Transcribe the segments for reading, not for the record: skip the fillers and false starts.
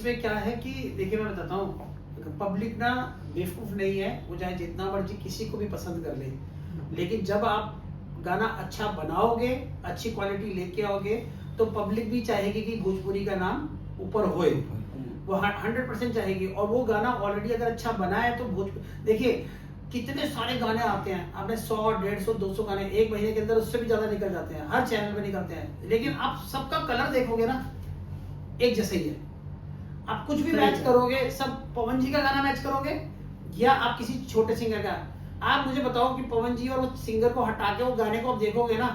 इसमें क्या है कि देखिए मैं बताता हूँ, पब्लिक ना बेवकूफ नहीं है, वो चाहे जितना मर्जी किसी को भी पसंद कर ले, लेकिन जब आप गाना अच्छा बनाओगे, अच्छी क्वालिटी लेके आओगे, तो पब्लिक भी चाहेगी कि भोजपुरी का नाम ऊपर होए, वो 100% चाहेगी। और वो गाना ऑलरेडी अगर अच्छा बना है तो भोजपुरी, देखिए कितने सारे गाने आते हैं, आपने 100, 150, 200 गाने एक महीने के अंदर उससे भी ज्यादा निकल जाते हैं, हर चैनल पे निकलते हैं, लेकिन आप सबका कलर देखोगे ना एक जैसे ही है। आप कुछ भी मैच करोगे, सब पवन जी का गाना मैच करोगे या आप किसी छोटे सिंगर का, आप मुझे बताओ कि पवन जी और उस सिंगर को हटा के वो गाने को आप देखोगे ना,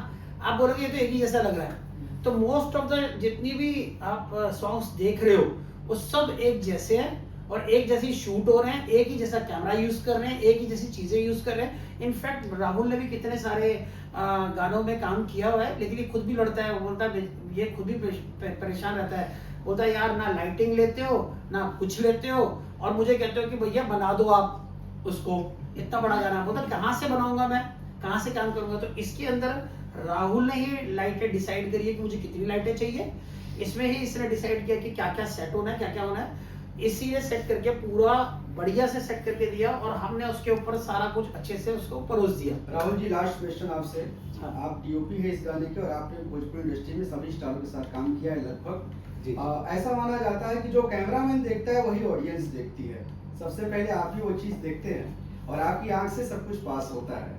आप बोलोगे ये तो एक ही जैसा लग रहा है। तो मोस्ट ऑफ द जितनी भी आप सॉन्ग्स देख रहे हो वो सब एक जैसे हैं और एक जैसी शूट हो रहे हैं, एक ही जैसा कैमरा यूज कर रहे हैं, एक ही जैसी चीजें यूज कर रहे हैं। इनफैक्ट राहुल ने भी कितने सारे गानों में काम किया हुआ है, लेकिन ये खुद भी लड़ता है, वो बोलता है, ये खुद भी परेशान रहता है, बोलता है यार ना लाइटिंग लेते हो ना कुछ लेते हो, और मुझे कहते हो कि भैया बना दो आप उसको, इतना बड़ा गाना, बोलता कहाँ से बनाऊंगा मैं, कहाँ से काम करूंगा। तो इसके अंदर राहुल ने ही लाइटें डिसाइड करी है कि मुझे कितनी लाइटें चाहिए, इसमें ही इसने डिसाइड किया कि क्या क्या सेट होना है, क्या क्या होना है, इसीलिए सेट करके पूरा बढ़िया से सेट करके दिया और हमने उसके ऊपर सारा कुछ अच्छे से उसको परोस दिया। राहुल जी, लास्ट क्वेश्चन आपसे। हाँ। आप डीओपी है इस गाने के और आपने भोजपुरी इंडस्ट्री में सभी स्टारों के साथ काम किया है लगभग जी। ऐसा माना जाता है कि जो कैमरामैन देखता है वही ऑडियंस देखती है, सबसे पहले आप ही वो चीज देखते हैं और आपकी आंख से सब कुछ पास होता है,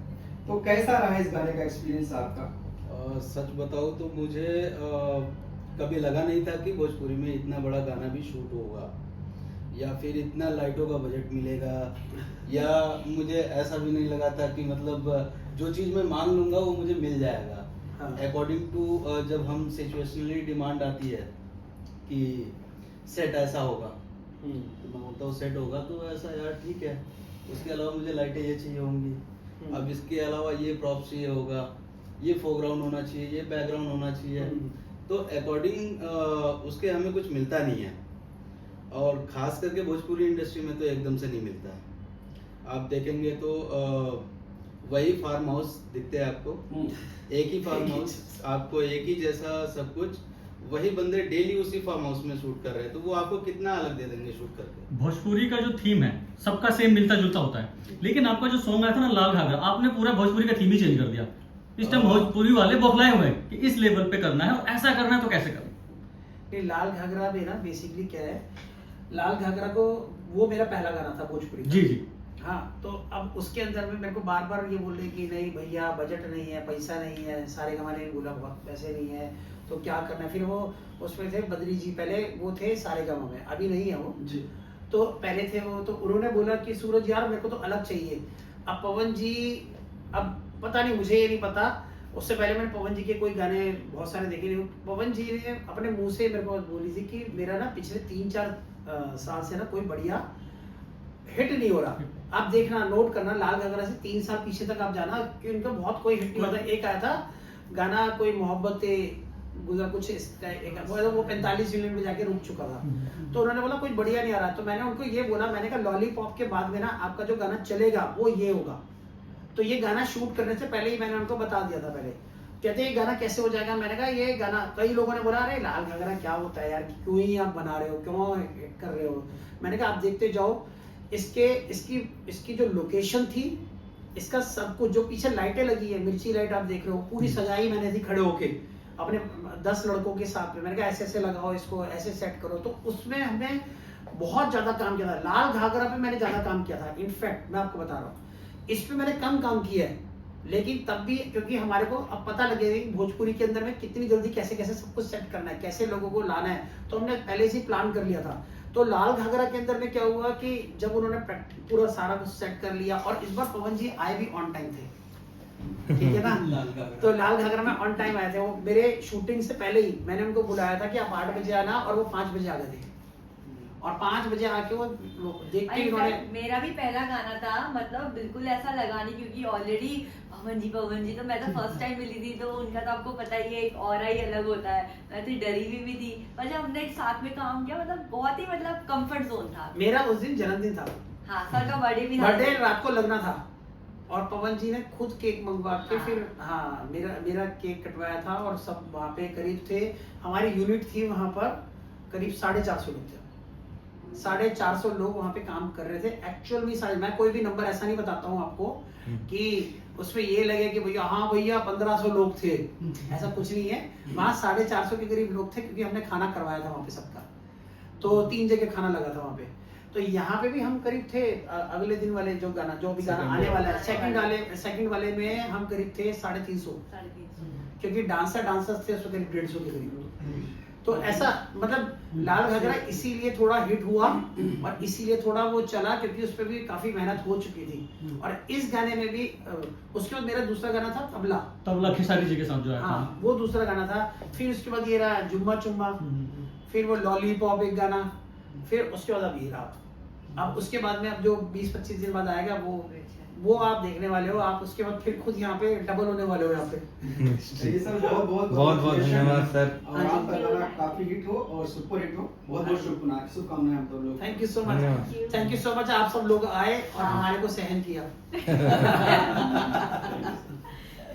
तो कैसा रहा इस गाने का एक्सपीरियंस आपका? सच बताऊं तो मुझे कभी लगा नहीं था कि भोजपुरी में इतना बड़ा गाना भी शूट होगा या फिर इतना लाइटों का बजट मिलेगा, या मुझे ऐसा भी नहीं लगा था कि मतलब जो चीज़ मैं मांग लूँगा वो मुझे मिल जाएगा अकॉर्डिंग टू जब हम सिचुएशनली डिमांड आती है कि सेट ऐसा होगा तो मैं बोलता हूँ सेट होगा तो ऐसा यार ठीक है, उसके अलावा मुझे लाइटें ये चाहिए होंगी, अब इसके अलावा ये प्रॉप चाहिए होगा, ये फोरग्राउंड होना चाहिए, ये बैकग्राउंड होना चाहिए, तो अकॉर्डिंग उसके हमें कुछ मिलता नहीं है। और खास करके भोजपुरी इंडस्ट्री में तो एकदम से नहीं मिलता है। आप देखेंगे तो वही फार्म हाउस दिखते हैं आपको, एक ही फार्म हाउस, आपको एक ही जैसा सब कुछ, वही बंदे डेली उसी फार्म हाउस में शूट कर रहे हैं, तो वो आपको कितना अलग दे देंगे शूट करके। भोजपुरी का जो थीम है सबका सेम मिलता जुलता होता है, लेकिन आपका जो सॉन्ग आया था ना लाल घाघरा, आपने पूरा भोजपुरी का थीम ही चेंज कर दिया। इस टाइम भोजपुरी वाले बौखलाए हुए हैं कि इस लेवल पे करना है और ऐसा करना है तो कैसे करना। लाल घाघरा में ना बेसिकली क्या है, लाल घाघरा को वो मेरा पहला गाना था भोजपुरी। जी जी। हाँ, तो अब उसके अंदर में मेरे को बार बार ये बोल रहे कि नहीं भैया बजट नहीं है, पैसा नहीं है, सारे गाने बोला बहुत पैसे नहीं है तो क्या करना है। फिर वो उसमें थे बद्री जी, पहले वो थे सारे गाँव में, अभी नहीं है वो जी। तो पहले थे वो, तो उन्होंने बोला कि सूरज यार मेरे को तो अलग चाहिए। अब पवन जी, अब पता नहीं, मुझे ये नहीं पता, उससे पहले मैंने पवन जी के कोई गाने बहुत सारे देखे नहीं। पवन जी ने अपने मुंह से मेरे को बोली थी कि मेरा ना पिछले 3-4 साल से ना कोई बढ़िया हिट नहीं हो रहा। आप देखना, नोट करना, लाल घाघरा से 3 साल पीछे तक आप जाना कि उनका बहुत कोई हिट नहीं होता। एक आया था गाना कोई मोहब्बत गुजरा कुछ इसका, वो 45 मिनट में जाके रुक चुका था, तो उन्होंने बोला कुछ बढ़िया नहीं आ रहा। तो मैंने उनको ये बोला, मैंने कहा लॉलीपॉप के बाद में ना आपका जो गाना चलेगा वो ये होगा। तो ये गाना शूट करने से पहले ही मैंने उनको बता दिया था। पहले कहते ये गाना कैसे हो जाएगा, मैंने कहा ये गाना, कई लोगों ने बोला अरे लाल घाघरा क्या होता है यार, क्यों ही आप बना रहे हो, क्यों कर रहे हो। मैंने कहा आप देखते जाओ, इसकी जो लोकेशन थी, इसका सब कुछ, जो पीछे लाइटें लगी है, मिर्ची लाइट आप देख रहे हो, पूरी सजाई मैंने थी खड़े होके अपने 10 लड़कों के साथ में। मैंने कहा ऐसे ऐसे लगाओ, इसको ऐसे सेट करो, तो उसमें हमने बहुत ज्यादा काम किया था। लाल घाघरा पे मैंने ज्यादा काम किया था, इनफैक्ट मैं आपको बता रहा हूँ, इस पे मैंने कम काम किया है, लेकिन तब भी क्योंकि हमारे को अब पता लगेगा कि भोजपुरी के अंदर में कितनी जल्दी कैसे कैसे सब कुछ सेट करना है, कैसे लोगों को लाना है, तो हमने पहले से प्लान कर लिया था। तो लाल घाघरा के अंदर में क्या हुआ कि जब उन्होंने पूरा सारा कुछ सेट कर लिया, और इस बार पवन जी आए भी ऑन टाइम थे, ठीक है ना। तो लाल घाघरा में ऑन टाइम आए थे, वो मेरे शूटिंग से पहले ही मैंने उनको बुलाया था कि आप 8 बजे आना, और वो 5 बजे आ गए थे, और 5 बजे आके वो देखते ही उन्होंने। मेरा भी पहला गाना था, मतलब बिल्कुल ऐसा लगा नहीं, क्योंकि ऑलरेडी पवन जी तो मैं तो फर्स्ट टाइम मिली थी, तो उनका तो आपको पता ही है एक और ही अलग होता है। मैं तो डरी भी थी, पर जब हमने एक साथ में काम किया, मतलब बहुत ही मतलब कंफर्ट जोन था। मेरा उस दिन जन्मदिन था, हाँ सर का बर्थडे भी था, बर्थडे रात को लगना था, और पवन जी ने खुद केक मंगवा के फिर हाँ मेरा केक कटवाया था, और सब वहाँ पे करीब थे, हमारी यूनिट थी वहाँ पर करीब 450 लोग थे। 450 लोग वहाँ पे काम कर रहे थे एक्चुअल में। मैं कोई भी नंबर ऐसा नहीं बताता हूँ आपको कि उसमें ये लगे कि भैया हाँ भैया 1500 लोग थे, ऐसा कुछ नहीं है। वहाँ 450 के करीब लोग थे, क्योंकि हमने खाना करवाया था वहाँ पे सबका, तो 3 जगह खाना लगा था वहाँ पे। तो यहाँ पे भी हम करीब थे अगले दिन वाले जो भी गाना आने वाला है सेकंड वाले में हम करीब थे 350, 350 क्योंकि डांसर्स थे उसमें करीब 150 के करीब। तो ऐसा मतलब लाल घाघरा इसीलिए थोड़ा हिट हुआ और इसीलिए थोड़ा वो चला, क्योंकि उस पर भी काफी मेहनत हो चुकी थी। और इस गाने में भी उसके बाद मेरा दूसरा गाना था तबला खेसारी जी के साथ जो आया हाँ था। वो दूसरा गाना था। फिर उसके बाद ये रहा जुम्मा चुम्मा, फिर वो लॉलीपॉप एक गाना, फिर उसके बाद अब ये रहा। अब उसके बाद में अब जो 20-25 दिन बाद आएगा वो आप देखने वाले हो। आप उसके बाद फिर खुद यहाँ पे डबल होने वाले हो यहाँ पे। चलिए सर, बहुत बहुत धन्यवाद सर। और आपका गाना काफी हिट हो और सुपर हिट हो। बहुत बहुत शुभकामनाएं हम सब लोग। थैंक यू सो मच, धन्यवाद। Thank you so much. आप सब लोग आए और हमारे को सहन किया।